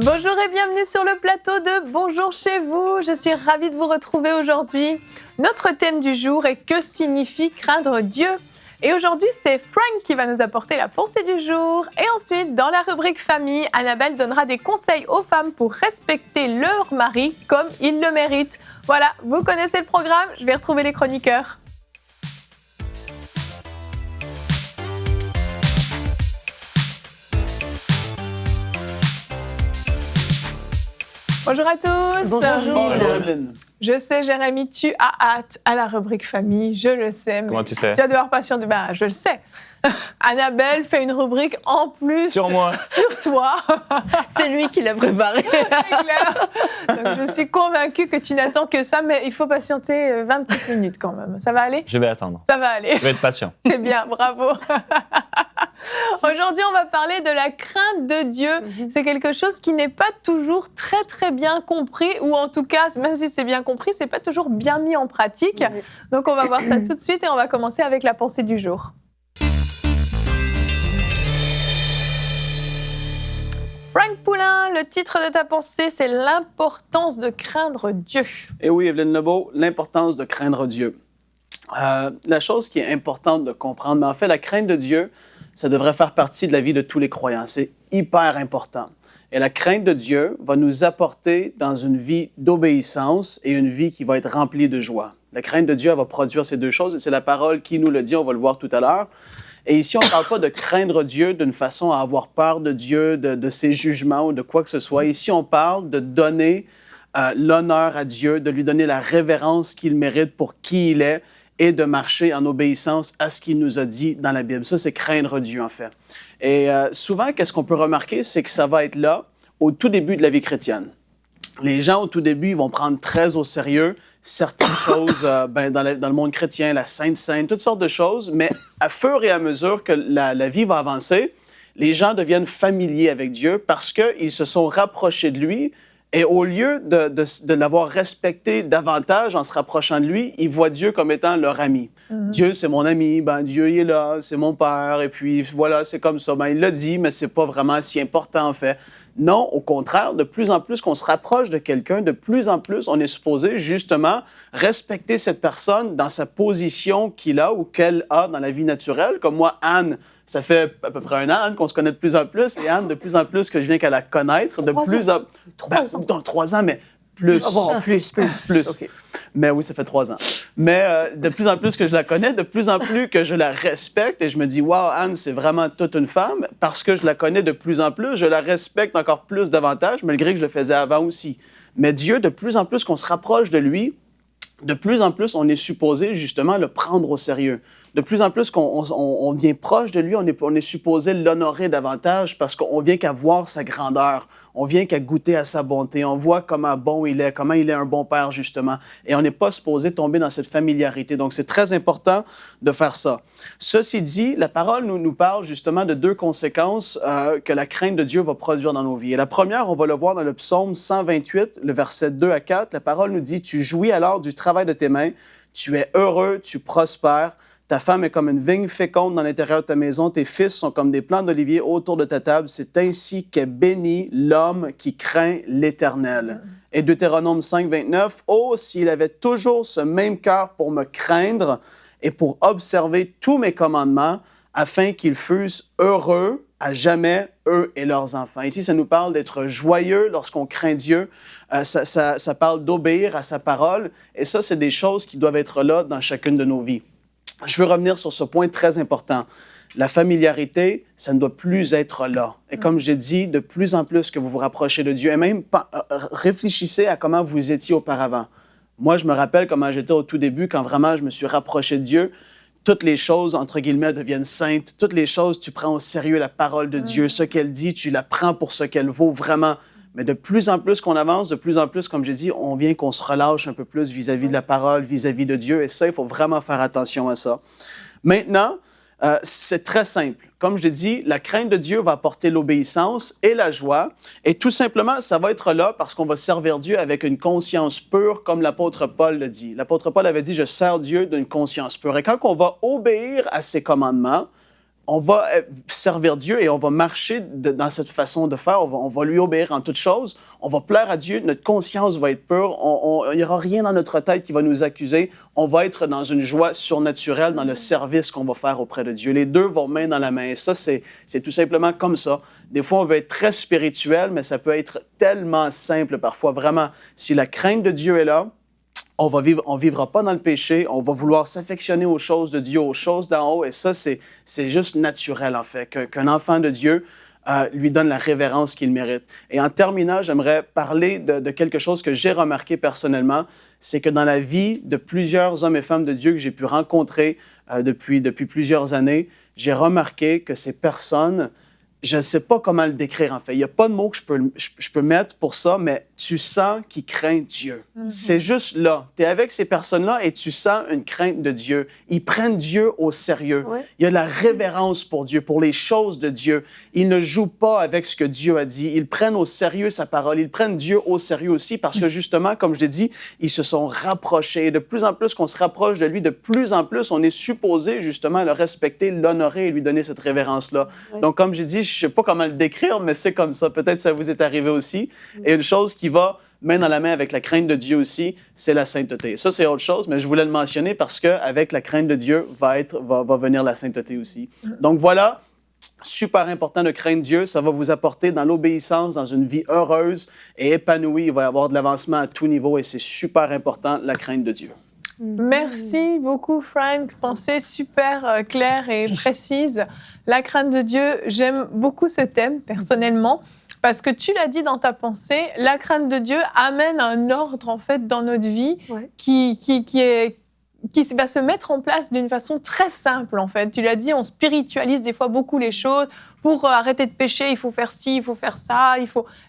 Bonjour et bienvenue sur le plateau de Bonjour chez vous. Je suis ravie de vous retrouver aujourd'hui. Notre thème du jour est que signifie craindre Dieu? Et aujourd'hui, c'est Frank qui va nous apporter la pensée du jour. Et ensuite, dans la rubrique famille, Annabelle donnera des conseils aux femmes pour respecter leur mari comme ils le méritent. Voilà, vous connaissez le programme, je vais retrouver les chroniqueurs. Bonjour à tous. Bonjour Evelyne. Je sais, Jérémy, tu as hâte à la rubrique famille, je le sais. Comment tu sais? Tu vas devoir patienter. Ben, je le sais. Annabelle fait une rubrique en plus. Sur moi. Sur toi. C'est lui qui l'a préparé. C'est clair. Donc, je suis convaincue que tu n'attends que ça, mais il faut patienter 20 petites minutes quand même. Ça va aller? Je vais attendre. Ça va aller. Je vais être patient. C'est bien, bravo. Aujourd'hui, on va parler de la crainte de Dieu. C'est quelque chose qui n'est pas toujours très, très bien compris, ou en tout cas, même si c'est bien compris, c'est pas toujours bien mis en pratique. Donc, on va voir ça tout de suite et on va commencer avec la pensée du jour. Frank Poulain, le titre de ta pensée, c'est l'importance de craindre Dieu. Et oui, Evelyne Lebeau, l'importance de craindre Dieu. La chose qui est importante de comprendre, mais en fait, la crainte de Dieu, ça devrait faire partie de la vie de tous les croyants. C'est hyper important. Et la crainte de Dieu va nous apporter dans une vie d'obéissance et une vie qui va être remplie de joie. La crainte de Dieu, elle va produire ces deux choses et c'est la parole qui nous le dit, on va le voir tout à l'heure. Et ici, on ne parle pas de craindre Dieu d'une façon à avoir peur de Dieu, de ses jugements ou de quoi que ce soit. Ici, on parle de donner l'honneur à Dieu, de lui donner la révérence qu'il mérite pour qui il est et de marcher en obéissance à ce qu'il nous a dit dans la Bible. Ça, c'est craindre Dieu, en fait. Et souvent, qu'est-ce qu'on peut remarquer, c'est que ça va être là au tout début de la vie chrétienne. Les gens, au tout début, ils vont prendre très au sérieux certaines choses dans le monde chrétien, la Sainte Seine, toutes sortes de choses, mais à fur et à mesure que la vie va avancer, les gens deviennent familiers avec Dieu parce qu'ils se sont rapprochés de lui et au lieu de l'avoir respecté davantage en se rapprochant de lui, ils voient Dieu comme étant leur ami. Dieu, c'est mon ami, Dieu, il est là, c'est mon père, et puis voilà, c'est comme ça. Il l'a dit, mais c'est pas vraiment si important en fait. Non, au contraire, de plus en plus qu'on se rapproche de quelqu'un, de plus en plus, on est supposé justement respecter cette personne dans sa position qu'il a ou qu'elle a dans la vie naturelle. Comme moi, Anne, ça fait à peu près 1 an, Anne, qu'on se connaît de plus en plus, et Anne, de plus en plus que je viens qu'à la connaître, de plus en... 3 ans. Dans 3 ans, mais plus. Plus. Okay. Mais oui, ça fait 3 ans. Mais de plus en plus que je la connais, de plus en plus que je la respecte et je me dis, wow, Anne, c'est vraiment toute une femme. Parce que je la connais de plus en plus, je la respecte encore plus davantage, malgré que je le faisais avant aussi. Mais Dieu, de plus en plus qu'on se rapproche de lui, de plus en plus, on est supposé justement le prendre au sérieux. De plus en plus qu'on vient proche de lui, on est supposé l'honorer davantage parce qu'on vient qu'à voir sa grandeur, on vient qu'à goûter à sa bonté, on voit comment bon il est, comment il est un bon père justement. Et on n'est pas supposé tomber dans cette familiarité. Donc, c'est très important de faire ça. Ceci dit, la parole nous parle justement de 2 conséquences que la crainte de Dieu va produire dans nos vies. Et la première, on va le voir dans le psaume 128, le verset 2 à 4. La parole nous dit « Tu jouis alors du travail de tes mains, tu es heureux, tu prospères. Ta femme est comme une vigne féconde dans l'intérieur de ta maison. Tes fils sont comme des plants d'olivier autour de ta table. C'est ainsi qu'est béni l'homme qui craint l'Éternel. » Et Deutéronome 5, 29. « Oh, s'il avait toujours ce même cœur pour me craindre et pour observer tous mes commandements, afin qu'ils fussent heureux à jamais, eux et leurs enfants. » Ici, ça nous parle d'être joyeux lorsqu'on craint Dieu. Ça parle d'obéir à sa parole. Et ça, c'est des choses qui doivent être là dans chacune de nos vies. Je veux revenir sur ce point très important. La familiarité, ça ne doit plus être là. Et comme j'ai dit, de plus en plus que vous vous rapprochez de Dieu, et même réfléchissez à comment vous étiez auparavant. Moi, je me rappelle comment j'étais au tout début, quand vraiment je me suis rapproché de Dieu. Toutes les choses, entre guillemets, deviennent saintes. Toutes les choses, tu prends au sérieux la parole de Dieu. Ce qu'elle dit, tu la prends pour ce qu'elle vaut vraiment. Mais de plus en plus qu'on avance, de plus en plus, comme j'ai dit, on vient qu'on se relâche un peu plus vis-à-vis de la parole, vis-à-vis de Dieu. Et ça, il faut vraiment faire attention à ça. Maintenant, c'est très simple. Comme je l'ai dit, la crainte de Dieu va apporter l'obéissance et la joie. Et tout simplement, ça va être là parce qu'on va servir Dieu avec une conscience pure, comme l'apôtre Paul le dit. L'apôtre Paul avait dit « Je sers Dieu d'une conscience pure ». Et quand on va obéir à ses commandements, on va servir Dieu et on va marcher dans cette façon de faire. On va lui obéir en toutes choses. On va plaire à Dieu. Notre conscience va être pure. Il n'y aura rien dans notre tête qui va nous accuser. On va être dans une joie surnaturelle dans le service qu'on va faire auprès de Dieu. Les deux vont main dans la main. Et ça, c'est tout simplement comme ça. Des fois, on veut être très spirituel, mais ça peut être tellement simple parfois. Vraiment, si la crainte de Dieu est là, on vivra pas dans le péché, on va vouloir s'affectionner aux choses de Dieu, aux choses d'en haut, et ça, c'est juste naturel, en fait, qu'un enfant de Dieu lui donne la révérence qu'il mérite. Et en terminant, j'aimerais parler de quelque chose que j'ai remarqué personnellement, c'est que dans la vie de plusieurs hommes et femmes de Dieu que j'ai pu rencontrer depuis plusieurs années, j'ai remarqué que ces personnes, je ne sais pas comment le décrire, en fait. Il n'y a pas de mots que je peux mettre pour ça, mais tu sens qu'ils craignent Dieu. Mm-hmm. C'est juste là. Tu es avec ces personnes-là et tu sens une crainte de Dieu. Ils prennent Dieu au sérieux. Ouais. Il y a de la révérence pour Dieu, pour les choses de Dieu. Ils ne jouent pas avec ce que Dieu a dit. Ils prennent au sérieux sa parole. Ils prennent Dieu au sérieux aussi parce que, justement, comme je l'ai dit, ils se sont rapprochés. Et de plus en plus qu'on se rapproche de lui, de plus en plus, on est supposé, justement, le respecter, l'honorer et lui donner cette révérence-là. Ouais. Donc, comme j'ai dit, je ne sais pas comment le décrire, mais c'est comme ça. Peut-être que ça vous est arrivé aussi. Et une chose qui va main dans la main avec la crainte de Dieu aussi, c'est la sainteté. Ça, c'est autre chose, mais je voulais le mentionner parce qu'avec la crainte de Dieu va venir la sainteté aussi. Donc voilà, super important de craindre Dieu. Ça va vous apporter dans l'obéissance, dans une vie heureuse et épanouie. Il va y avoir de l'avancement à tout niveau et c'est super important, la crainte de Dieu. Merci beaucoup, Frank. Pensée super claire et précise. La crainte de Dieu, j'aime beaucoup ce thème, personnellement. Parce que tu l'as dit dans ta pensée, la crainte de Dieu amène un ordre en fait dans notre vie qui va se mettre en place d'une façon très simple en fait. Tu l'as dit, on spiritualise des fois beaucoup les choses. Pour arrêter de pécher, il faut faire ci, il faut faire ça,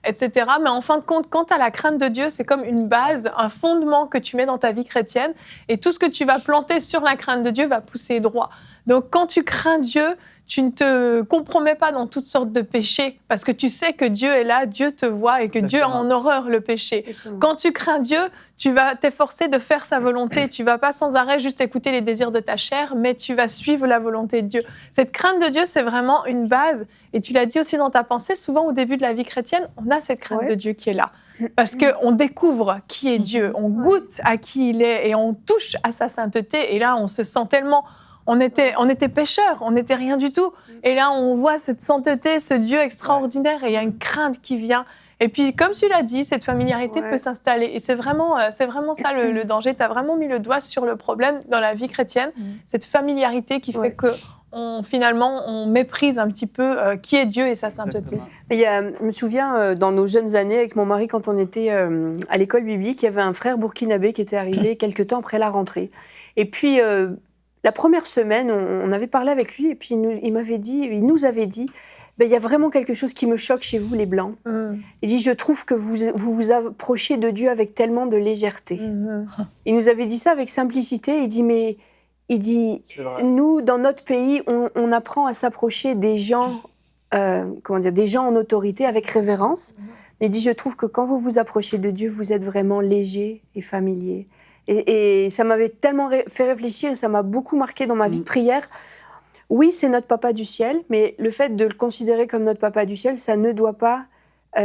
etc. Mais en fin de compte, quand tu as la crainte de Dieu, c'est comme une base, un fondement que tu mets dans ta vie chrétienne. Et tout ce que tu vas planter sur la crainte de Dieu va pousser droit. Donc quand tu crains Dieu, tu ne te compromets pas dans toutes sortes de péchés parce que tu sais que Dieu est là, Dieu te voit et que Dieu a en horreur le péché. Exactement. Quand tu crains Dieu, tu vas t'efforcer de faire sa volonté. Tu ne vas pas sans arrêt juste écouter les désirs de ta chair, mais tu vas suivre la volonté de Dieu. Cette crainte de Dieu, c'est vraiment une base. Et tu l'as dit aussi dans ta pensée, souvent au début de la vie chrétienne, on a cette crainte de Dieu qui est là. Parce qu'on découvre qui est Dieu, on goûte à qui il est et on touche à sa sainteté. Et là, on se sent tellement... On était pécheurs, on n'était rien du tout. Et là, on voit cette sainteté, ce Dieu extraordinaire, et il y a une crainte qui vient. Et puis, comme tu l'as dit, cette familiarité peut s'installer. Et c'est vraiment ça le danger. Tu as vraiment mis le doigt sur le problème dans la vie chrétienne, cette familiarité qui fait que finalement, on méprise un petit peu qui est Dieu et sa sainteté. Je me souviens, dans nos jeunes années, avec mon mari, quand on était à l'école biblique, il y avait un frère burkinabé qui était arrivé quelque temps après la rentrée. Et puis... la première semaine, on avait parlé avec lui et puis il nous avait dit il y a vraiment quelque chose qui me choque chez vous, les Blancs. Il dit, je trouve que vous approchez de Dieu avec tellement de légèreté. Il nous avait dit ça avec simplicité. Il dit, nous, dans notre pays, on apprend à s'approcher des gens, des gens en autorité avec révérence. Il dit, je trouve que quand vous vous approchez de Dieu, vous êtes vraiment léger et familier. Et ça m'avait tellement fait réfléchir et ça m'a beaucoup marqué dans ma vie de prière. Oui, c'est notre papa du ciel, mais le fait de le considérer comme notre papa du ciel, ça ne doit pas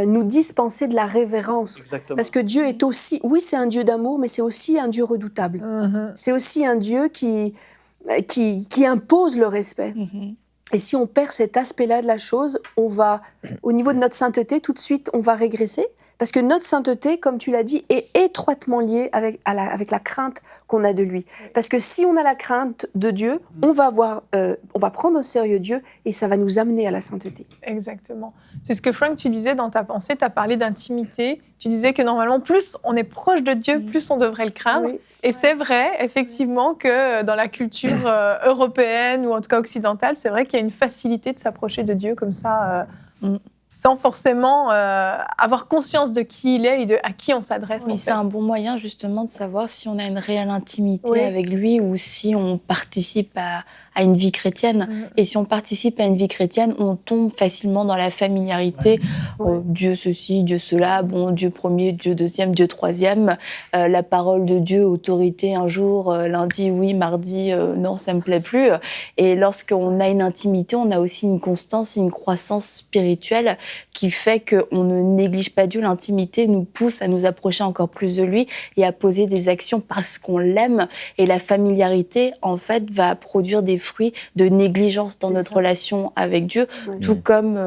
nous dispenser de la révérence. Exactement. Parce que Dieu est aussi... Oui, c'est un Dieu d'amour, mais c'est aussi un Dieu redoutable. C'est aussi un Dieu qui impose le respect. Et si on perd cet aspect-là de la chose, on va, au niveau de notre sainteté, tout de suite, on va régresser. Parce que notre sainteté, comme tu l'as dit, est étroitement liée avec la crainte qu'on a de lui. Parce que si on a la crainte de Dieu, on va prendre au sérieux Dieu et ça va nous amener à la sainteté. Exactement. C'est ce que Frank, tu disais dans ta pensée, tu as parlé d'intimité. Tu disais que normalement, plus on est proche de Dieu, plus on devrait le craindre. Oui. Et c'est vrai, effectivement, que dans la culture européenne ou en tout cas occidentale, c'est vrai qu'il y a une facilité de s'approcher de Dieu comme ça. sans forcément avoir conscience de qui il est et à qui on s'adresse. Oui, en c'est fait. un bon moyen justement de savoir si on a une réelle intimité Oui. avec lui ou si on participe à une vie chrétienne. Et si on participe à une vie chrétienne, on tombe facilement dans la familiarité. Ouais. Dieu ceci, Dieu cela, bon, Dieu premier, Dieu deuxième, Dieu troisième. La parole de Dieu, autorité un jour, lundi oui, mardi non, ça me plaît plus. Et lorsqu'on a une intimité, on a aussi une constance, une croissance spirituelle qui fait qu'on ne néglige pas Dieu. L'intimité nous pousse à nous approcher encore plus de lui et à poser des actions parce qu'on l'aime. Et la familiarité, en fait, va produire des fruits de négligence dans notre relation avec Dieu, tout comme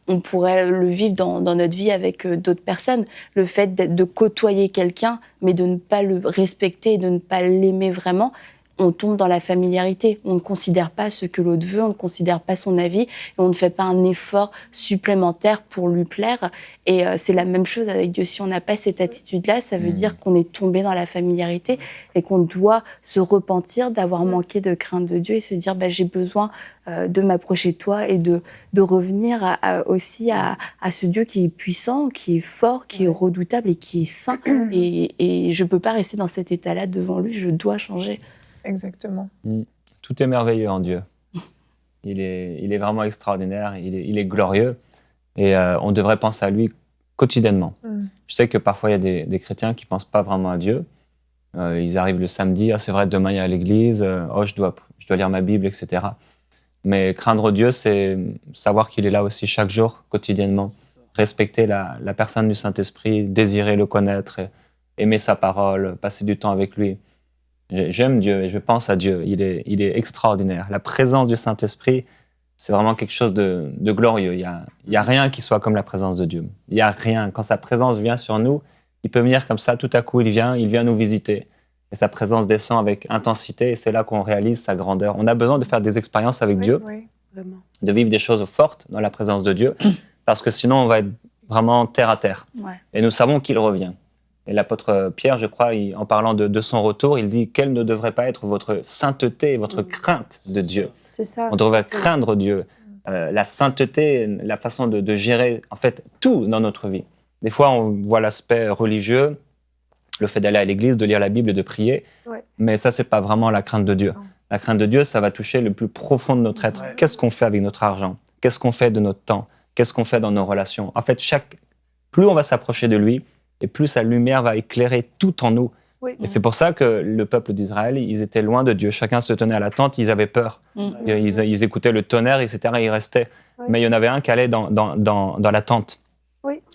on pourrait le vivre dans notre vie avec d'autres personnes. Le fait de côtoyer quelqu'un, mais de ne pas le respecter et de ne pas l'aimer vraiment, on tombe dans la familiarité. On ne considère pas ce que l'autre veut, on ne considère pas son avis, et on ne fait pas un effort supplémentaire pour lui plaire. Et c'est la même chose avec Dieu. Si on n'a pas cette attitude-là, ça veut dire qu'on est tombé dans la familiarité et qu'on doit se repentir d'avoir manqué de crainte de Dieu et se dire j'ai besoin de m'approcher de toi et de revenir aussi à ce Dieu qui est puissant, qui est fort, qui est redoutable et qui est saint. Et je ne peux pas rester dans cet état-là devant lui, je dois changer. Exactement. Tout est merveilleux en Dieu. Il est vraiment extraordinaire, il est glorieux et on devrait penser à lui quotidiennement. Je sais que parfois il y a des chrétiens qui ne pensent pas vraiment à Dieu. Ils arrivent le samedi, c'est vrai, demain il y a l'église, je dois lire ma Bible, etc. Mais craindre Dieu, c'est savoir qu'il est là aussi chaque jour, quotidiennement. Respecter la personne du Saint-Esprit, désirer le connaître, aimer sa parole, passer du temps avec lui. J'aime Dieu et je pense à Dieu. Il est extraordinaire. La présence du Saint-Esprit, c'est vraiment quelque chose de glorieux. Il y a rien qui soit comme la présence de Dieu. Il y a rien. Quand sa présence vient sur nous, il peut venir comme ça, tout à coup, il vient nous visiter. Et sa présence descend avec intensité et c'est là qu'on réalise sa grandeur. On a besoin de faire des expériences avec Dieu, Vraiment. de vivre des choses fortes dans la présence de Dieu, parce que sinon, on va être vraiment terre à terre. Et nous savons qu'il revient. Et l'apôtre Pierre, je crois, en parlant de son retour, il dit « Quelle ne devrait pas être votre sainteté et votre crainte de Dieu ?» C'est ça. On devrait craindre Dieu. La sainteté, la façon de gérer, en fait, tout dans notre vie. Des fois, on voit l'aspect religieux, le fait d'aller à l'église, de lire la Bible et de prier. Mais ça, c'est pas vraiment la crainte de Dieu. La crainte de Dieu, ça va toucher le plus profond de notre être. Qu'est-ce qu'on fait avec notre argent? Qu'est-ce qu'on fait de notre temps? Qu'est-ce qu'on fait dans nos relations? En fait, plus on va s'approcher de lui, et plus sa lumière va éclairer tout en nous. Et c'est pour ça que le peuple d'Israël, ils étaient loin de Dieu. Chacun se tenait à la tente, ils avaient peur. Ils écoutaient le tonnerre, etc. Et ils restaient. Mais il y en avait un qui allait dans la tente,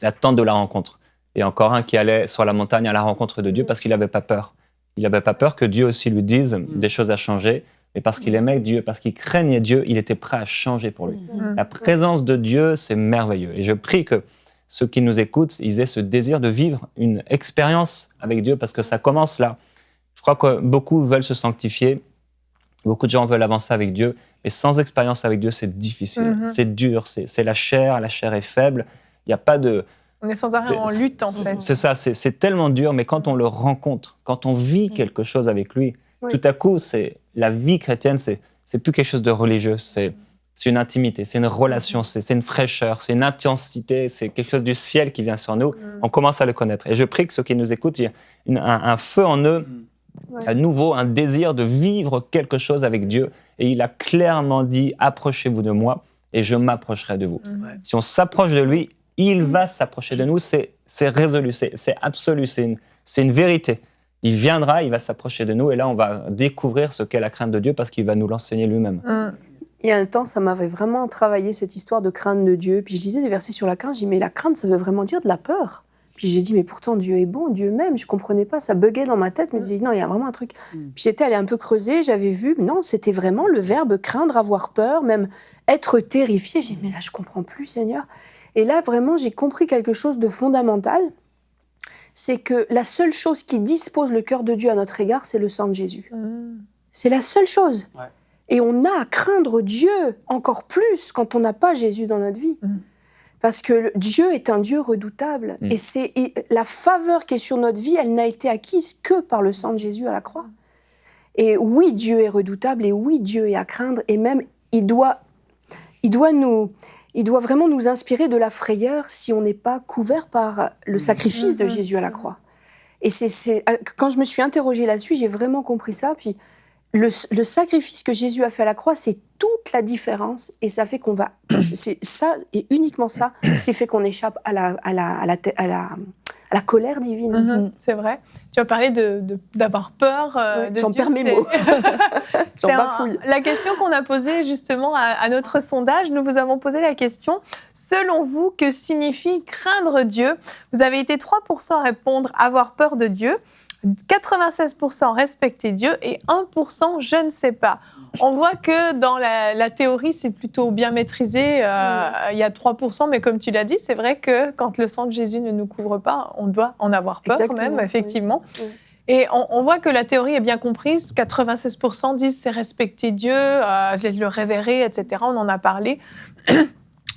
la tente de la rencontre. Et encore un qui allait sur la montagne à la rencontre de Dieu parce qu'il n'avait pas peur. Il n'avait pas peur que Dieu aussi lui dise des choses à changer. Mais parce qu'il aimait Dieu, parce qu'il craignait Dieu, il était prêt à changer pour lui. La présence de Dieu, c'est merveilleux. Et je prie que ceux qui nous écoutent, ils aient ce désir de vivre une expérience avec Dieu, parce que ça commence là. Je crois que beaucoup veulent se sanctifier, beaucoup de gens veulent avancer avec Dieu, mais sans expérience avec Dieu, c'est difficile, c'est dur, c'est la chair est faible, il n'y a pas de... On est sans arrêt en lutte, en fait. C'est ça, c'est tellement dur, mais quand on le rencontre, quand on vit quelque chose avec lui, tout à coup, la vie chrétienne, c'est plus quelque chose de religieux, c'est une intimité, c'est une relation, c'est une fraîcheur, c'est une intensité, c'est quelque chose du ciel qui vient sur nous. On commence à le connaître. Et je prie que ceux qui nous écoutent, il y a un feu en eux, à nouveau, un désir de vivre quelque chose avec Dieu. Et il a clairement dit, approchez-vous de moi et je m'approcherai de vous. Si on s'approche de lui, il va s'approcher de nous. C'est résolu, c'est absolu, c'est une vérité. Il viendra, il va s'approcher de nous et là, on va découvrir ce qu'est la crainte de Dieu parce qu'il va nous l'enseigner lui-même. Il y a un temps, ça m'avait vraiment travaillé, cette histoire de crainte de Dieu. Puis je lisais des versets sur la crainte, je dis, mais la crainte, ça veut vraiment dire de la peur. Puis j'ai dit, mais pourtant, Dieu est bon, Dieu m'aime. Je ne comprenais pas, ça buguait dans ma tête. Mais je disais, non, il y a vraiment un truc. Puis j'étais allée un peu creuser, j'avais vu, non, c'était vraiment le verbe craindre, avoir peur, même être terrifié. J'ai dit, mais là, je ne comprends plus, Seigneur. Et là, vraiment, j'ai compris quelque chose de fondamental. C'est que la seule chose qui dispose le cœur de Dieu à notre égard, c'est le sang de Jésus. C'est la seule chose. Et on a à craindre Dieu encore plus quand on n'a pas Jésus dans notre vie. Parce que Dieu est un Dieu redoutable. Et la faveur qui est sur notre vie, elle n'a été acquise que par le sang de Jésus à la croix. Et oui, Dieu est redoutable, et oui, Dieu est à craindre, et même il doit nous il doit vraiment nous inspirer de la frayeur si on n'est pas couvert par le sacrifice de Jésus à la croix. Et quand je me suis interrogée là-dessus, j'ai vraiment compris ça. Puis le sacrifice que Jésus a fait à la croix, c'est toute la différence. Et ça fait qu'on va... C'est ça, et uniquement ça, qui fait qu'on échappe à la colère divine. C'est vrai. Tu as parlé d'avoir peur de j'en Dieu. perds mes mots. J'en bafouille. La question qu'on a posée justement à notre sondage, nous vous avons posé la question, selon vous, que signifie craindre Dieu? Vous avez été 3% à répondre avoir peur de Dieu, 96% respecter Dieu et 1% je ne sais pas. On voit que dans la théorie, c'est plutôt bien maîtrisé. Il y a 3%, mais comme tu l'as dit, c'est vrai que quand le sang de Jésus ne nous couvre pas, on doit en avoir peur. Exactement. Même, effectivement. Oui. Et on voit que la théorie est bien comprise. 96% disent c'est respecter Dieu, c'est le révérer, etc. On en a parlé.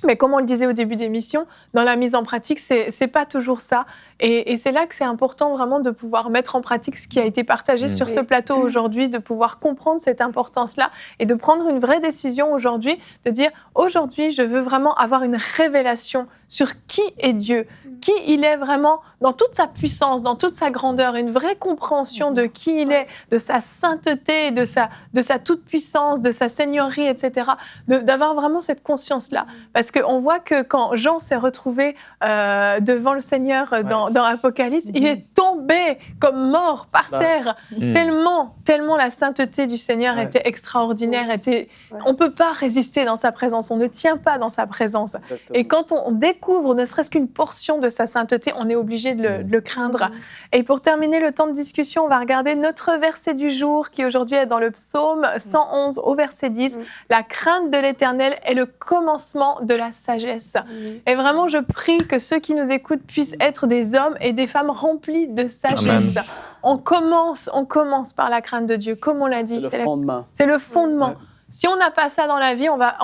Mais comme on le disait au début d'émission, dans la mise en pratique, c'est pas toujours ça. Et c'est là que c'est important vraiment de pouvoir mettre en pratique ce qui a été partagé sur ce plateau aujourd'hui, de pouvoir comprendre cette importance-là et de prendre une vraie décision aujourd'hui, de dire aujourd'hui, je veux vraiment avoir une révélation sur qui est Dieu, qui il est vraiment dans toute sa puissance, dans toute sa grandeur, une vraie compréhension de qui il est, de sa sainteté, de sa toute-puissance, de sa seigneurie, etc. D'avoir vraiment cette conscience-là. Parce qu'on voit que quand Jean s'est retrouvé devant le Seigneur dans Apocalypse, il est tombé comme mort par terre. Tellement la sainteté du Seigneur était extraordinaire. On ne peut pas résister dans sa présence, on ne tient pas dans sa présence. Exactement. Et quand on découvre ne serait-ce qu'une portion de sa sainteté, on est obligé de le craindre. Et pour terminer le temps de discussion, on va regarder notre verset du jour qui aujourd'hui est dans le psaume 111 au verset 10. La crainte de l'Éternel est le commencement de la sagesse. Et vraiment, je prie que ceux qui nous écoutent puissent être des hommes et des femmes remplis de sagesse. Amen. On commence par la crainte de Dieu, comme on l'a dit. C'est le fondement. C'est le fondement. Ouais. Si on n'a pas ça dans la vie, on va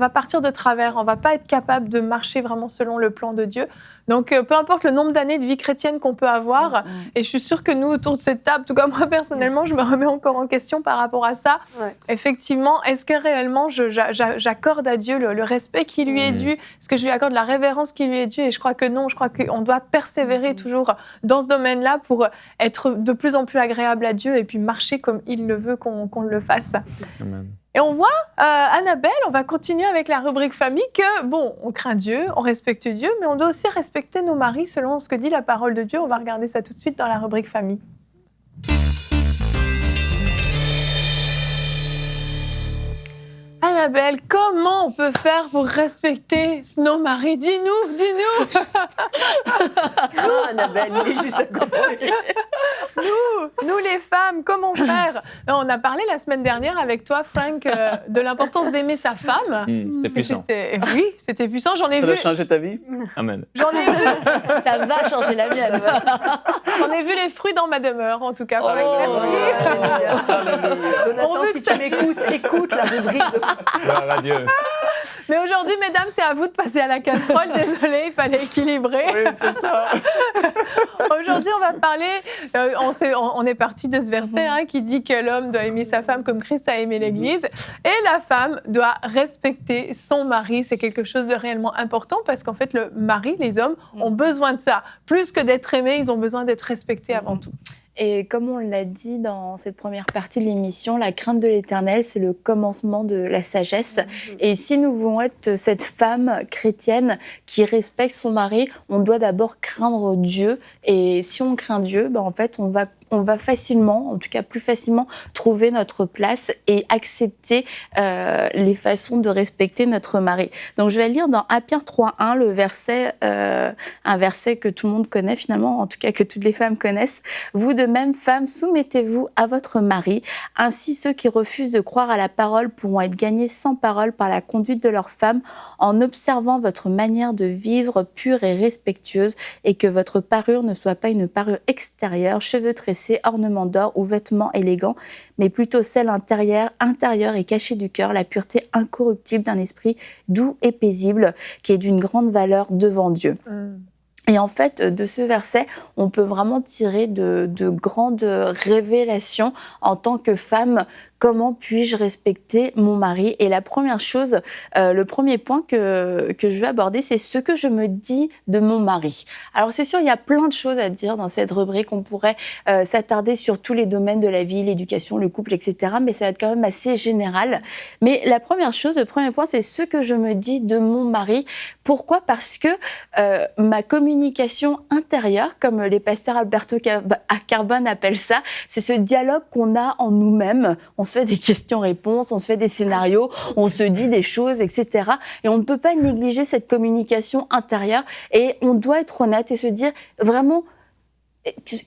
partir de travers. On ne va pas être capable de marcher vraiment selon le plan de Dieu. Donc, peu importe le nombre d'années de vie chrétienne qu'on peut avoir, et je suis sûre que nous, autour de cette table, tout comme moi personnellement, je me remets encore en question par rapport à ça. Ouais. Effectivement, est-ce que réellement j'accorde à Dieu le respect qui lui est dû? Est-ce que je lui accorde la révérence qui lui est due? Et je crois que non, je crois qu'on doit persévérer toujours dans ce domaine-là pour être de plus en plus agréable à Dieu et puis marcher comme il le veut qu'on le fasse. Amen. Et on voit, Annabelle, on va continuer avec la rubrique famille, que, bon, on craint Dieu, on respecte Dieu, mais on doit aussi respecter nos maris selon ce que dit la parole de Dieu. On va regarder ça tout de suite dans la rubrique famille. Annabelle, comment on peut faire pour respecter nos maris? Dis-nous. Annabelle, il est juste à côté. Nous les femmes, comment faire? On a parlé la semaine dernière avec toi, Frank, de l'importance d'aimer sa femme. C'était puissant. Oui, c'était puissant. J'en ai vu. Ça a changé ta vie? Amen. J'en ai vu. Ça va changer la mienne. J'en ai vu les fruits dans ma demeure, en tout cas. Frank, merci. Jonathan, si tu m'écoutes, écoute la rubrique de... Gloire à Dieu. Mais aujourd'hui, mesdames, c'est à vous de passer à la casserole. Désolée, il fallait équilibrer. Oui, c'est ça. Aujourd'hui, on va parler... on est parti de ce verset qui dit que l'homme doit aimer sa femme comme Christ a aimé l'Église. Et la femme doit respecter son mari. C'est quelque chose de réellement important parce qu'en fait, le mari, les hommes, ont besoin de ça. Plus que d'être aimés, ils ont besoin d'être respectés avant tout. Et comme on l'a dit dans cette première partie de l'émission, la crainte de l'Éternel, c'est le commencement de la sagesse. Et si nous voulons être cette femme chrétienne qui respecte son mari, on doit d'abord craindre Dieu. Et si on craint Dieu, en fait, on va facilement, en tout cas plus facilement, trouver notre place et accepter les façons de respecter notre mari. Donc je vais lire dans 1 Pierre 3.1 le verset, un verset que tout le monde connaît finalement, en tout cas que toutes les femmes connaissent. Vous de même, femmes, soumettez-vous à votre mari. Ainsi, ceux qui refusent de croire à la parole pourront être gagnés sans parole par la conduite de leur femme en observant votre manière de vivre pure et respectueuse et que votre parure ne soit pas une parure extérieure, cheveux tressés, ornements d'or ou vêtements élégants, mais plutôt celle intérieure et cachée du cœur, la pureté incorruptible d'un esprit doux et paisible, qui est d'une grande valeur devant Dieu. Et en fait, de ce verset, on peut vraiment tirer de grandes révélations en tant que femme comment puis-je respecter mon mari? Et la première chose, le premier point que je veux aborder, c'est ce que je me dis de mon mari. Alors c'est sûr, il y a plein de choses à dire dans cette rubrique. On pourrait s'attarder sur tous les domaines de la vie, l'éducation, le couple, etc. Mais ça va être quand même assez général. Mais la première chose, le premier point, c'est ce que je me dis de mon mari. Pourquoi? Parce que ma communication intérieure, comme les pasteurs Alberto Carbone appellent ça, c'est ce dialogue qu'on a en nous-mêmes. On se fait des questions-réponses, on se fait des scénarios, on se dit des choses, etc. Et on ne peut pas négliger cette communication intérieure. Et on doit être honnête et se dire vraiment,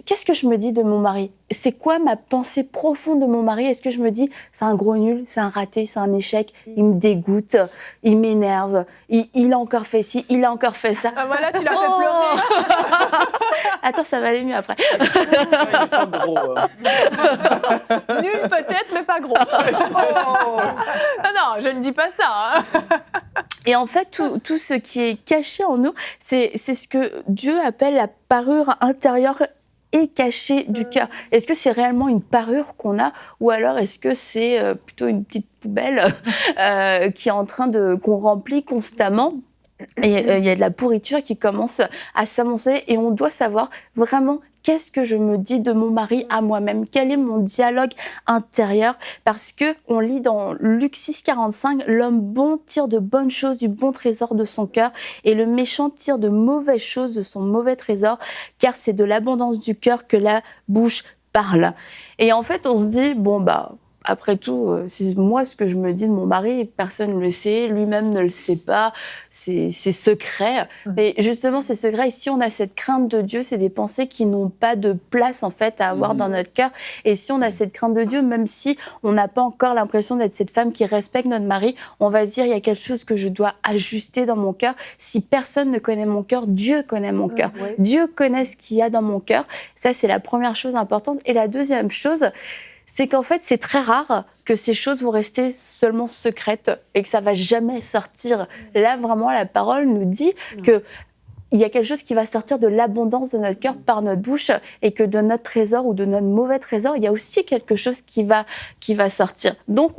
qu'est-ce que je me dis de mon mari? C'est quoi ma pensée profonde de mon mari? Est-ce que je me dis, c'est un gros nul, c'est un raté, c'est un échec, il me dégoûte, il m'énerve, il a encore fait ci, il a encore fait ça. Ah, voilà, tu l'as fait pleurer. Attends, ça va aller mieux après. Il est pas gros. Nul peut-être, mais pas gros. Non, je ne dis pas ça. Hein. Et en fait, tout ce qui est caché en nous, c'est ce que Dieu appelle la parure intérieure et cachée du cœur. Est-ce que c'est réellement une parure qu'on a, ou alors est-ce que c'est plutôt une petite poubelle qui est en train qu'on remplit constamment? Et il y a de la pourriture qui commence à s'amonceler, et on doit savoir vraiment qu'est-ce que je me dis de mon mari à moi-même, quel est mon dialogue intérieur, parce que on lit dans Luc 6,45, l'homme bon tire de bonnes choses du bon trésor de son cœur, et le méchant tire de mauvaises choses de son mauvais trésor, car c'est de l'abondance du cœur que la bouche parle. Et en fait, on se dit, bon après tout, c'est moi ce que je me dis de mon mari, personne ne le sait, lui-même ne le sait pas, c'est secret. Et justement, c'est secret. Et si on a cette crainte de Dieu, c'est des pensées qui n'ont pas de place en fait à avoir dans notre cœur. Et si on a cette crainte de Dieu, même si on n'a pas encore l'impression d'être cette femme qui respecte notre mari, on va se dire, il y a quelque chose que je dois ajuster dans mon cœur. Si personne ne connaît mon cœur, Dieu connaît mon cœur. Ouais. Dieu connaît ce qu'il y a dans mon cœur. Ça, c'est la première chose importante. Et la deuxième chose, c'est qu'en fait, c'est très rare que ces choses vont rester seulement secrètes et que ça va jamais sortir. Là, vraiment, la parole nous dit que il y a quelque chose qui va sortir de l'abondance de notre cœur par notre bouche, et que de notre trésor ou de notre mauvais trésor, il y a aussi quelque chose qui va sortir. Donc,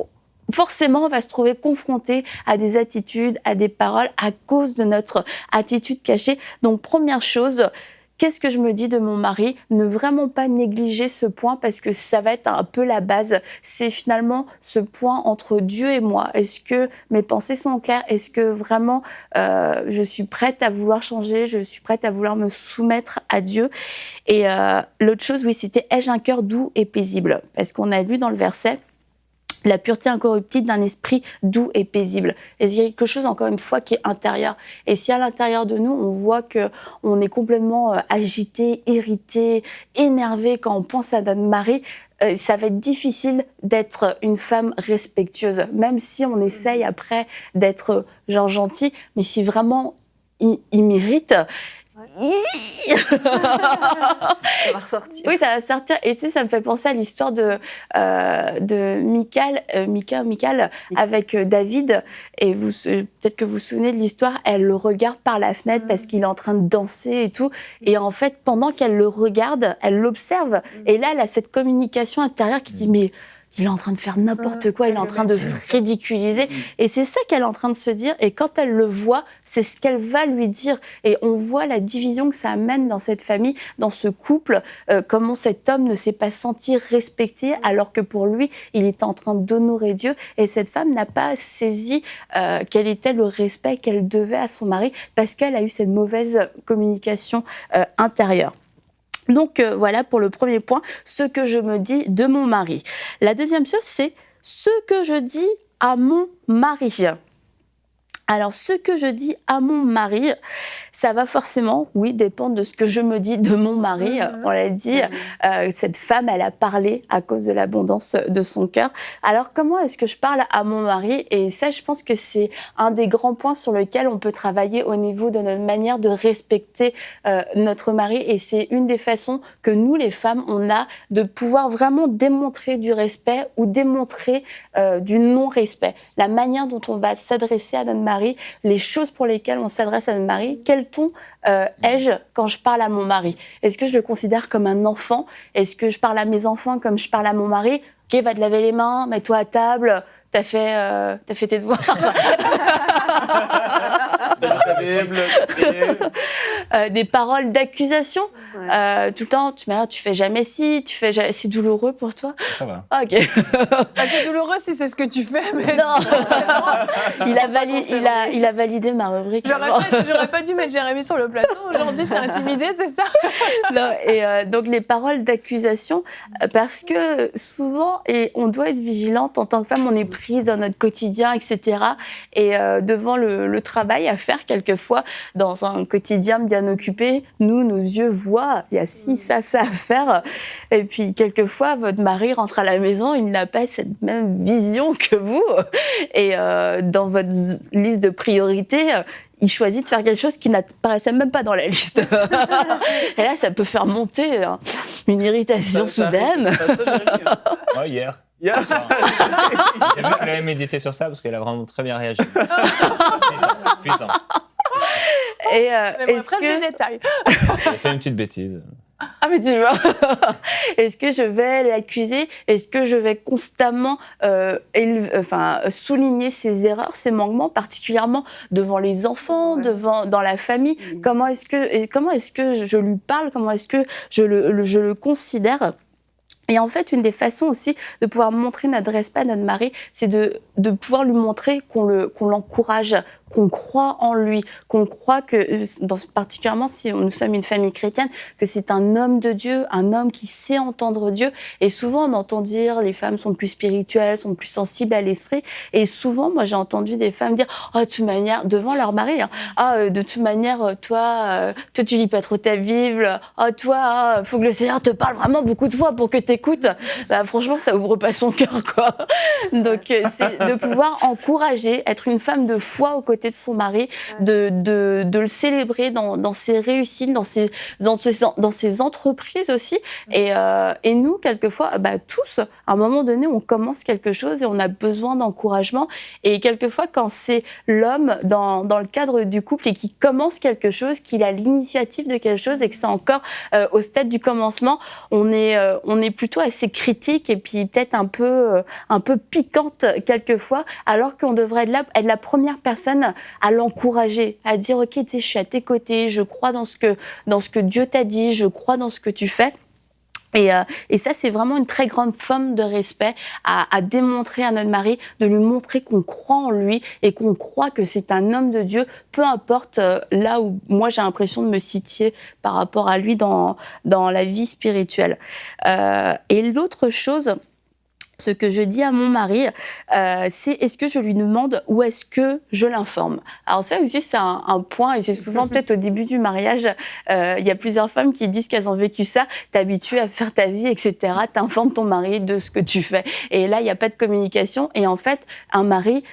forcément, on va se trouver confronté à des attitudes, à des paroles à cause de notre attitude cachée. Donc, première chose, qu'est-ce que je me dis de mon mari? Ne vraiment pas négliger ce point, parce que ça va être un peu la base. C'est finalement ce point entre Dieu et moi. Est-ce que mes pensées sont claires? Est-ce que vraiment je suis prête à vouloir changer? Je suis prête à vouloir me soumettre à Dieu? Et l'autre chose, oui, c'était « ai-je un cœur doux et paisible ?» Parce qu'on a lu dans le verset la pureté incorruptible d'un esprit doux et paisible. Et il y a quelque chose, encore une fois, qui est intérieur. Et si à l'intérieur de nous, on voit qu'on est complètement agité, irrité, énervé quand on pense à notre mari, ça va être difficile d'être une femme respectueuse. Même si on essaye après d'être genre gentil, mais si vraiment il m'irrite, Ça va ressortir. oui, ça va sortir. Et tu sais, ça me fait penser à l'histoire de Michal avec David. Et peut-être que vous vous souvenez de l'histoire, elle le regarde par la fenêtre parce qu'il est en train de danser et tout. Et en fait, pendant qu'elle le regarde, elle l'observe. Et là, elle a cette communication intérieure qui dit, mais il est en train de faire n'importe quoi, il est en train de se ridiculiser. Et c'est ça qu'elle est en train de se dire. Et quand elle le voit, c'est ce qu'elle va lui dire. Et on voit la division que ça amène dans cette famille, dans ce couple, comment cet homme ne s'est pas senti respecté, alors que pour lui, il était en train d'honorer Dieu. Et cette femme n'a pas saisi quel était le respect qu'elle devait à son mari, parce qu'elle a eu cette mauvaise communication intérieure. Donc voilà pour le premier point, ce que je me dis de mon mari. La deuxième chose, c'est ce que je dis à mon mari. Alors, ce que je dis à mon mari, ça va forcément, oui, dépendre de ce que je me dis de mon mari. On l'a dit, cette femme, elle a parlé à cause de l'abondance de son cœur. Alors, comment est-ce que je parle à mon mari? Et ça, je pense que c'est un des grands points sur lequel on peut travailler au niveau de notre manière de respecter notre mari. Et c'est une des façons que nous, les femmes, on a de pouvoir vraiment démontrer du respect ou démontrer du non-respect. La manière dont on va s'adresser à notre mari, les choses pour lesquelles on s'adresse à notre mari, quel ton ai-je quand je parle à mon mari? Est-ce que je le considère comme un enfant? Est-ce que je parle à mes enfants comme je parle à mon mari? Ok, va te laver les mains, mets-toi à table. T'as fait tes devoirs. Des paroles d'accusation. Ouais. Tout le temps, tu fais jamais ci, tu fais jamais... C'est douloureux pour toi? Ça va. Ah, ok. C'est douloureux si c'est ce que tu fais, mais... Non. Il a validé ma rubrique. J'aurais pas dû mettre Jérémy sur le plateau. Aujourd'hui, t'es intimidée, c'est ça? Non, et donc les paroles d'accusation, parce que souvent, et on doit être vigilante en tant que femme, on est prise dans notre quotidien, etc. Et devant le travail à faire quelquefois, dans un quotidien bien occupé, nous, nos yeux voient, il y a ci, ça à faire. Et puis, quelquefois, votre mari rentre à la maison, il n'a pas cette même vision que vous. Et dans votre liste de priorités, il choisit de faire quelque chose qui n'apparaissait même pas dans la liste. Et là, ça peut faire monter une irritation soudaine. Hier. Yes. J'ai vu qu'elle avait médité sur ça parce qu'elle a vraiment très bien réagi. Puissant. Et est-ce que... des détails. J'ai fait une petite bêtise. Ah, mais tu vois. Est-ce que je vais l'accuser? Est-ce que je vais constamment souligner ses erreurs, ses manquements, particulièrement devant les enfants, dans la famille? Comment est-ce que je lui parle? Comment est-ce que je le considère? Et en fait, une des façons aussi de pouvoir montrer notre respect à notre mari, c'est de pouvoir lui montrer qu'on l'encourage, qu'on croit en lui, qu'on croit que, particulièrement si nous sommes une famille chrétienne, que c'est un homme de Dieu, un homme qui sait entendre Dieu. Et souvent, on entend dire les femmes sont plus spirituelles, sont plus sensibles à l'esprit. Et souvent, moi, j'ai entendu des femmes dire « Oh, de toute manière, devant leur mari, de toute manière, toi, tu lis pas trop ta Bible. Oh, toi, faut que le Seigneur te parle vraiment beaucoup de fois pour que t'écoutes. » Bah, franchement, ça ouvre pas son cœur, quoi. Donc, c'est de pouvoir encourager, être une femme de foi aux côtés de son mari, de le célébrer dans ses réussites, dans ses entreprises aussi. Et nous, quelquefois, tous, à un moment donné, on commence quelque chose et on a besoin d'encouragement. Et quelquefois, quand c'est l'homme dans le cadre du couple et qui commence quelque chose, qu'il a l'initiative de quelque chose et que c'est encore au stade du commencement, on est plutôt assez critique et puis peut-être un peu piquante quelquefois, alors qu'on devrait être la première personne à l'encourager, à dire ok, tu sais, je suis à tes côtés, je crois dans ce que Dieu t'a dit, je crois dans ce que tu fais. Et ça, c'est vraiment une très grande forme de respect à démontrer à notre mari, de lui montrer qu'on croit en lui et qu'on croit que c'est un homme de Dieu, peu importe là où moi j'ai l'impression de me situer par rapport à lui dans la vie spirituelle. Et l'autre chose, ce que je dis à mon mari, c'est est-ce que je lui demande ou est-ce que je l'informe? Alors ça aussi, c'est un point, et c'est souvent peut-être au début du mariage, il y a plusieurs femmes qui disent qu'elles ont vécu ça, t'es habituée à faire ta vie, etc., t'informes ton mari de ce que tu fais. Et là, il n'y a pas de communication, et en fait, un mari...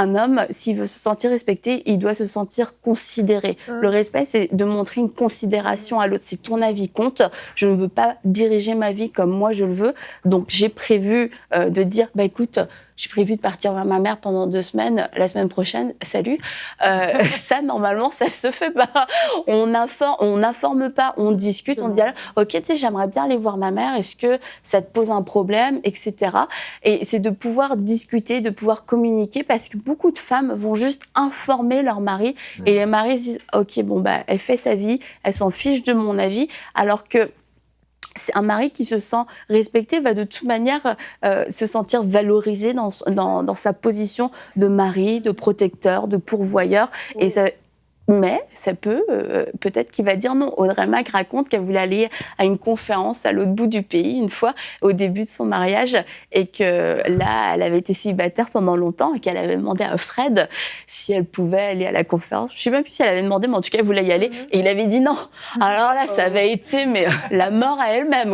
un homme, s'il veut se sentir respecté, il doit se sentir considéré. Le respect, c'est de montrer une considération à l'autre. C'est ton avis compte. Je ne veux pas diriger ma vie comme moi je le veux. Donc, j'ai prévu de dire, écoute, j'ai prévu de partir voir ma mère pendant 2 semaines, la semaine prochaine, salut. Ça, normalement, ça se fait pas. On n'informe pas, on discute, on dit, ok, tu sais, j'aimerais bien aller voir ma mère, est-ce que ça te pose un problème, etc. Et c'est de pouvoir discuter, de pouvoir communiquer, parce que beaucoup de femmes vont juste informer leur mari, et les maris disent, ok, elle fait sa vie, elle s'en fiche de mon avis, alors que c'est un mari qui se sent respecté va de toute manière se sentir valorisé dans sa position de mari, de protecteur, de pourvoyeur. Oui. Et ça, mais ça peut-être qu'il va dire non. Audrey Mac raconte qu'elle voulait aller à une conférence à l'autre bout du pays une fois au début de son mariage et que là, elle avait été célibataire pendant longtemps et qu'elle avait demandé à Fred si elle pouvait aller à la conférence. Je ne sais même plus si elle avait demandé, mais en tout cas, elle voulait y aller et il avait dit non. Alors là, ça avait été la mort à elle-même.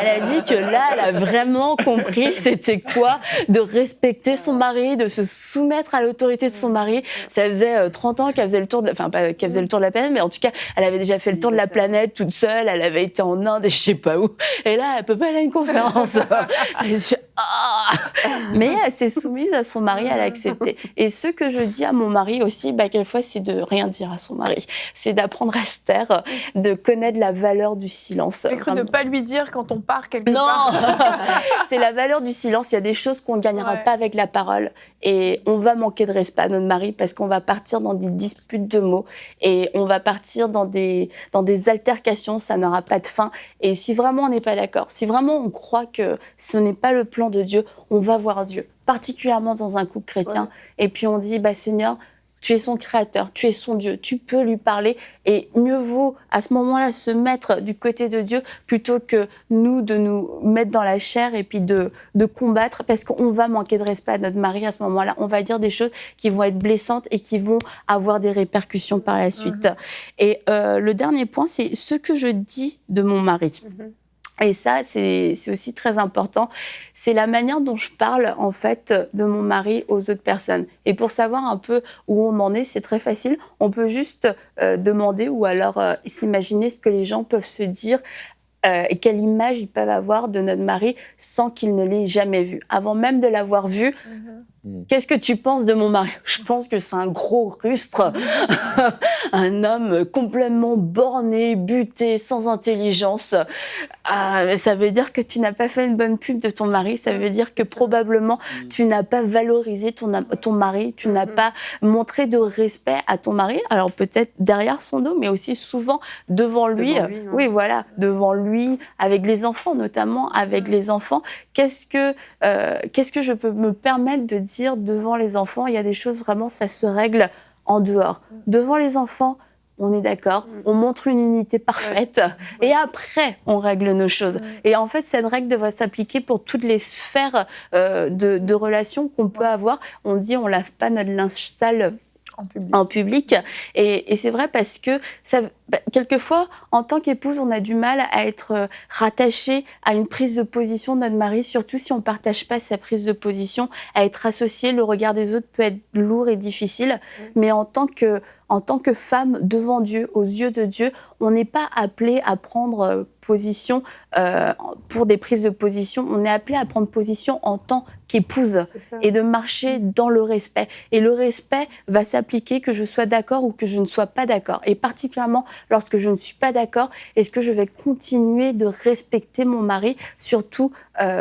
Elle a dit que là, elle a vraiment compris c'était quoi de respecter son mari, de se soumettre à l'autorité de son mari. Ça faisait 30 ans qu'elle faisait le tour enfin pas qu'elle faisait le tour de la planète, mais en tout cas, elle avait déjà fait le tour de la planète toute seule, elle avait été en Inde et je sais pas où. Et là, elle peut pas aller à une conférence. Elle dit, mais elle s'est soumise à son mari, elle a accepté. Et ce que je dis à mon mari aussi, quelquefois, c'est de rien dire à son mari. C'est d'apprendre à se taire, de connaître la valeur du silence. J'ai cru ne pas lui dire quand on part quelque part. C'est la valeur du silence. Il y a des choses qu'on ne gagnera pas avec la parole. Et on va manquer de respect à notre mari parce qu'on va partir dans des disputes de mots et on va partir dans des altercations, ça n'aura pas de fin. Et si vraiment on n'est pas d'accord, si vraiment on croit que ce n'est pas le plan de Dieu, on va voir Dieu, particulièrement dans un couple chrétien. Et puis on dit, Seigneur, tu es son créateur, tu es son Dieu, tu peux lui parler et mieux vaut à ce moment-là se mettre du côté de Dieu plutôt que nous de nous mettre dans la chair et puis de combattre parce qu'on va manquer de respect à notre mari à ce moment-là. On va dire des choses qui vont être blessantes et qui vont avoir des répercussions par la suite. Et le dernier point, c'est ce que je dis de mon mari. Et ça, c'est aussi très important. C'est la manière dont je parle, en fait, de mon mari aux autres personnes. Et pour savoir un peu où on en est, c'est très facile. On peut juste demander ou alors s'imaginer ce que les gens peuvent se dire et quelle image ils peuvent avoir de notre mari sans qu'ils ne l'aient jamais vu. Avant même de l'avoir vu, qu'est-ce que tu penses de mon mari ? Je pense que c'est un gros rustre, un homme complètement borné, buté, sans intelligence. Ça veut dire que tu n'as pas fait une bonne pub de ton mari, ça veut dire que probablement tu n'as pas valorisé ton mari, tu n'as pas montré de respect à ton mari, alors peut-être derrière son dos, mais aussi souvent devant lui. Oui, voilà, devant lui, avec les enfants, notamment avec les enfants. Qu'est-ce que je peux me permettre de dire devant les enfants ? Il y a des choses vraiment, ça se règle en dehors. Devant les enfants, on est d'accord, on montre une unité parfaite et après, on règle nos choses. Et en fait, cette règle devrait s'appliquer pour toutes les sphères de relations qu'on peut avoir. On dit, on lave pas notre linge sale en public. Et c'est vrai parce que quelquefois, en tant qu'épouse, on a du mal à être rattaché à une prise de position de notre mari, surtout si on ne partage pas sa prise de position. À être associé, le regard des autres peut être lourd et difficile. Mais en tant que femme devant Dieu, aux yeux de Dieu, on n'est pas appelé à prendre position pour des prises de position. On est appelé à prendre position en tant qu'épouse et de marcher dans le respect. Et le respect va s'appliquer que je sois d'accord ou que je ne sois pas d'accord. Et particulièrement lorsque je ne suis pas d'accord, est-ce que je vais continuer de respecter mon mari, surtout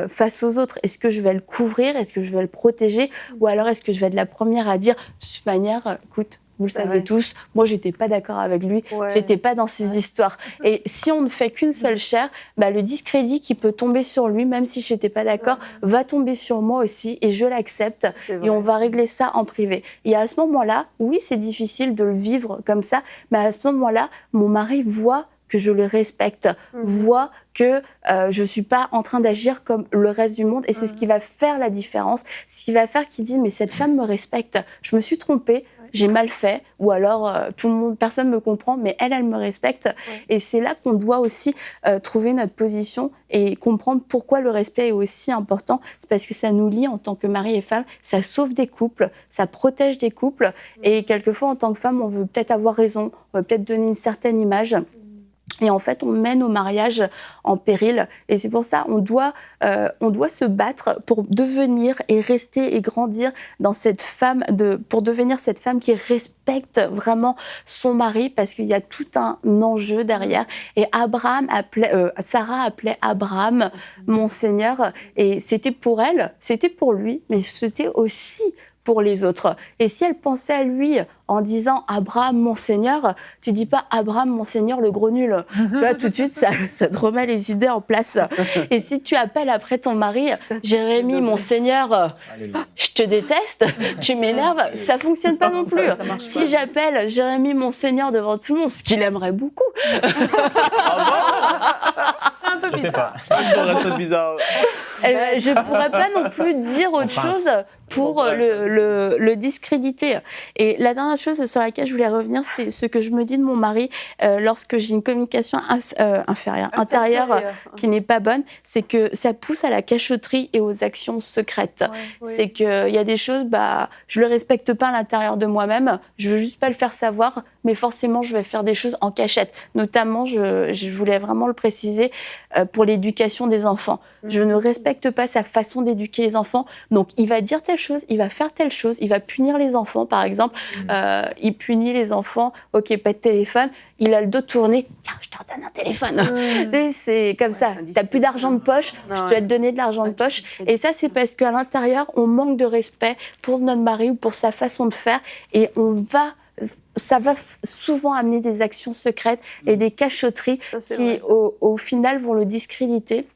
face aux autres ? Est-ce que je vais le couvrir ? Est-ce que je vais le protéger ? Ou alors est-ce que je vais être la première à dire, de toute manière, écoute, vous le savez tous, moi, j'étais pas d'accord avec lui, j'étais pas dans ces histoires. Et si on ne fait qu'une seule chair, le discrédit qui peut tomber sur lui, même si j'étais pas d'accord, va tomber sur moi aussi et je l'accepte. Et on va régler ça en privé. Et à ce moment-là, oui, c'est difficile de le vivre comme ça, mais à ce moment-là, mon mari voit que je le respecte, voit que je ne suis pas en train d'agir comme le reste du monde. Et c'est ce qui va faire la différence, ce qui va faire qu'il dit « mais cette femme me respecte, je me suis trompée, j'ai mal fait » ou alors personne ne me comprend, mais elle me respecte. Et c'est là qu'on doit aussi trouver notre position et comprendre pourquoi le respect est aussi important. C'est parce que ça nous lie en tant que mari et femme, ça sauve des couples, ça protège des couples. Et quelquefois, en tant que femme, on veut peut-être avoir raison, on veut peut-être donner une certaine image. Et en fait, on met nos mariages en péril. Et c'est pour ça qu'on doit se battre pour devenir et rester et grandir dans cette femme, pour devenir cette femme qui respecte vraiment son mari, parce qu'il y a tout un enjeu derrière. Et Sarah appelait Abraham mon Seigneur. Et c'était pour elle, c'était pour lui, mais c'était aussi pour les autres. Et si elle pensait à lui en disant « Abraham, mon Seigneur », tu dis pas « Abraham, mon Seigneur, le gros nul ». Tu vois, tout de suite, ça te remet les idées en place. Et si tu appelles après ton mari « Jérémie, mon Seigneur, je te déteste, tu m'énerves », ça fonctionne pas non plus. Si j'appelle « Jérémie, mon Seigneur » devant tout le monde, ce qu'il aimerait beaucoup. C'est un peu Je sais bizarre. pas. Je trouverais ça bizarre. Je pourrais pas non plus dire autre chose pour le discréditer. Et la dernière chose sur laquelle je voulais revenir, c'est ce que je me dis de mon mari lorsque j'ai une communication intérieure qui n'est pas bonne, c'est que ça pousse à la cachotterie et aux actions secrètes. C'est qu'il y a des choses, je le respecte pas à l'intérieur de moi-même, je veux juste pas le faire savoir, mais forcément je vais faire des choses en cachette. Notamment, je voulais vraiment le préciser, pour l'éducation des enfants. Je ne respecte pas sa façon d'éduquer les enfants, donc il va dire telle chose, il va faire telle chose, il va punir les enfants, par exemple, il punit les enfants, ok, pas de téléphone, il a le dos tourné, tiens, je te redonne un téléphone. C'est comme ça, t'as plus d'argent de poche, je dois te donner de l'argent de poche. Et ça, c'est parce qu'à l'intérieur, on manque de respect pour notre mari ou pour sa façon de faire, et ça va souvent amener des actions secrètes et des cachotteries qui, au final, vont le discréditer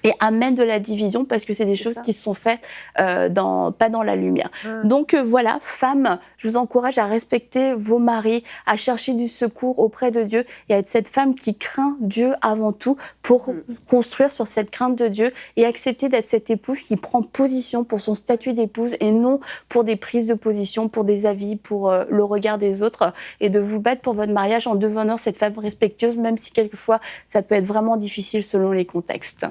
et amènent de la division parce que c'est des choses qui sont faites pas dans la lumière. Donc voilà, femmes, je vous encourage à respecter vos maris, à chercher du secours auprès de Dieu et à être cette femme qui craint Dieu avant tout pour construire sur cette crainte de Dieu et accepter d'être cette épouse qui prend position pour son statut d'épouse et non pour des prises de position, pour des avis, pour le regard des autres, et de vous battre pour votre mariage en devenant cette femme respectueuse, même si quelquefois ça peut être vraiment difficile selon les contextes.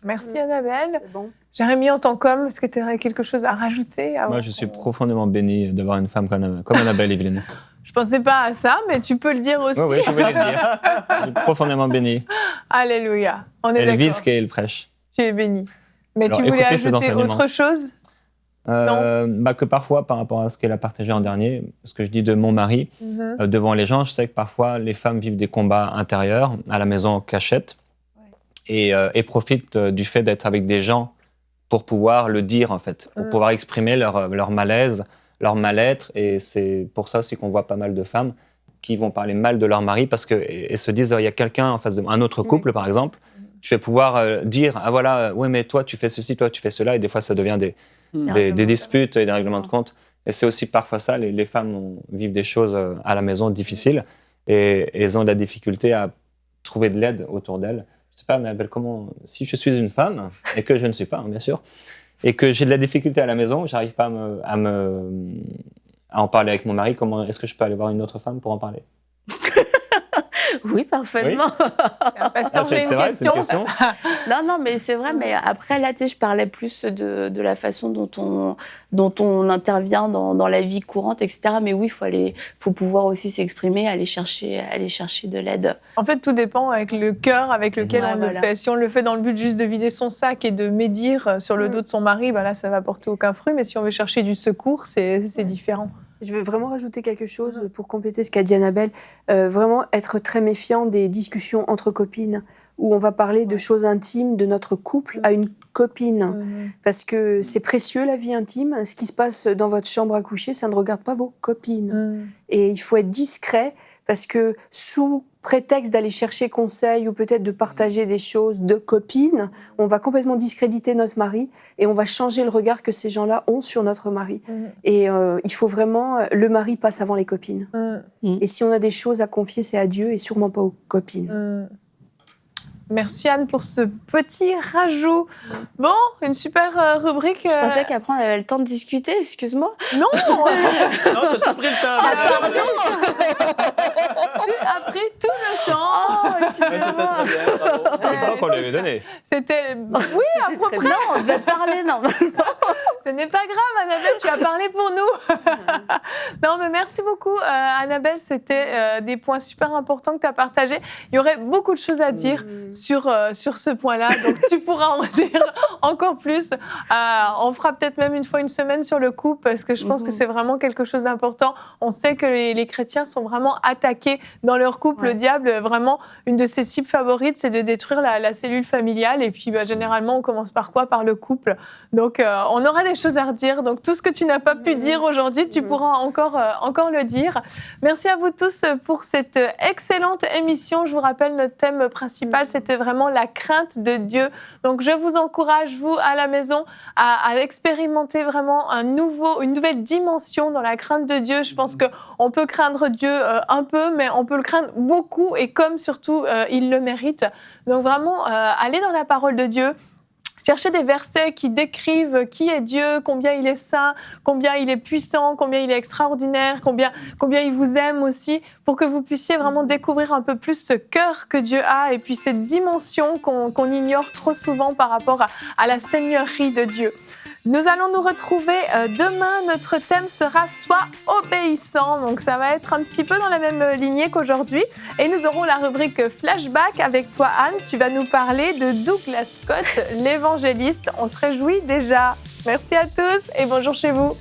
Merci Annabelle. Bon. Jérémy, en tant qu'homme, est-ce que tu aurais quelque chose à rajouter? Moi, je suis profondément béni d'avoir une femme comme Annabelle, Evelyne. Je pensais pas à ça, mais tu peux le dire aussi. Oui, je voulais le dire. Je suis profondément béni. Alléluia. On est Elle d'accord. vit ce qu'elle prêche. Tu es béni. Mais Alors, tu voulais écoutez ses ajouter enseignements. autre chose? Que parfois, par rapport à ce qu'elle a partagé en dernier, ce que je dis de mon mari, devant les gens, je sais que parfois les femmes vivent des combats intérieurs à la maison en cachette et profitent du fait d'être avec des gens pour pouvoir le dire, en fait, pour pouvoir exprimer leur malaise, leur mal-être. Et c'est pour ça aussi qu'on voit pas mal de femmes qui vont parler mal de leur mari parce qu'elles se disent, il y a quelqu'un en face de moi, un autre couple, par exemple, je vais pouvoir dire, ah voilà, oui, mais toi, tu fais ceci, toi, tu fais cela. Et des fois, ça devient des disputes et des règlements de compte. Et c'est aussi parfois ça, les femmes vivent des choses à la maison difficiles et elles ont de la difficulté à trouver de l'aide autour d'elles. Je ne sais pas, Annabelle, si je suis une femme, et que je ne suis pas, bien sûr, et que j'ai de la difficulté à la maison, je n'arrive pas à en parler avec mon mari, est-ce que je peux aller voir une autre femme pour en parler? Oui, parfaitement. Pasteur, j'ai une c'est une question. Non, mais c'est vrai. Mais après, là, tu sais, je parlais plus de la façon dont on intervient dans la vie courante, etc. Mais oui, faut pouvoir aussi s'exprimer, aller chercher de l'aide. En fait, tout dépend avec le cœur avec lequel on le fait. Si on le fait dans le but juste de vider son sac et de médire sur le dos de son mari, là, ça va porter aucun fruit. Mais si on veut chercher du secours, c'est différent. Je veux vraiment rajouter quelque chose pour compléter ce qu'a dit Annabelle. Vraiment être très méfiant des discussions entre copines où on va parler de choses intimes de notre couple à une copine. Parce que c'est précieux, la vie intime. Ce qui se passe dans votre chambre à coucher, ça ne regarde pas vos copines. Et il faut être discret parce que sous prétexte d'aller chercher conseil ou peut-être de partager des choses de copines, on va complètement discréditer notre mari et on va changer le regard que ces gens-là ont sur notre mari. Et il faut vraiment... Le mari passe avant les copines. Et si on a des choses à confier, c'est à Dieu et sûrement pas aux copines. Merci Anne pour ce petit rajout. Bon, une super rubrique. Je pensais qu'après on avait le temps de discuter, excuse-moi. Non. Non, t'as tout pris le temps. Tu as pris tout le temps. Mais c'était très bien, bravo. C'est le temps qu'on lui avait donné. C'était... Oui, à peu près. Non, on devait parler normalement. Ce n'est pas grave, Annabelle, tu as parlé pour nous. Non, mais merci beaucoup, Annabelle. C'était des points super importants que tu as partagés. Il y aurait beaucoup de choses à dire sur ce point-là, donc tu pourras en dire encore plus. On fera peut-être même une fois une semaine sur le couple, parce que je pense que c'est vraiment quelque chose d'important. On sait que les chrétiens sont vraiment attaqués dans leur couple. Le diable, vraiment, une de ses cibles favorites, c'est de détruire la cellule familiale. Et puis, généralement, on commence par quoi? Par le couple. Donc, on aura des choses à redire. Donc, tout ce que tu n'as pas pu dire aujourd'hui, tu pourras encore le dire. Merci à vous tous pour cette excellente émission. Je vous rappelle, notre thème principal, c'était vraiment la crainte de Dieu. Donc, je vous encourage, vous, à la maison, à expérimenter vraiment une nouvelle dimension dans la crainte de Dieu. Je pense qu'on peut craindre Dieu un peu, mais on peut le craindre beaucoup et comme surtout il le mérite. Donc, vraiment, allez dans la parole de Dieu. chercher des versets qui décrivent qui est Dieu, combien il est saint, combien il est puissant, combien il est extraordinaire, combien il vous aime aussi, pour que vous puissiez vraiment découvrir un peu plus ce cœur que Dieu a et puis cette dimension qu'on ignore trop souvent par rapport à la seigneurie de Dieu. Nous allons nous retrouver demain. Notre thème sera « Sois obéissant ». Donc, ça va être un petit peu dans la même lignée qu'aujourd'hui. Et nous aurons la rubrique Flashback avec toi, Anne. Tu vas nous parler de Douglas Scott, l'évangéliste. On se réjouit déjà. Merci à tous et bonjour chez vous.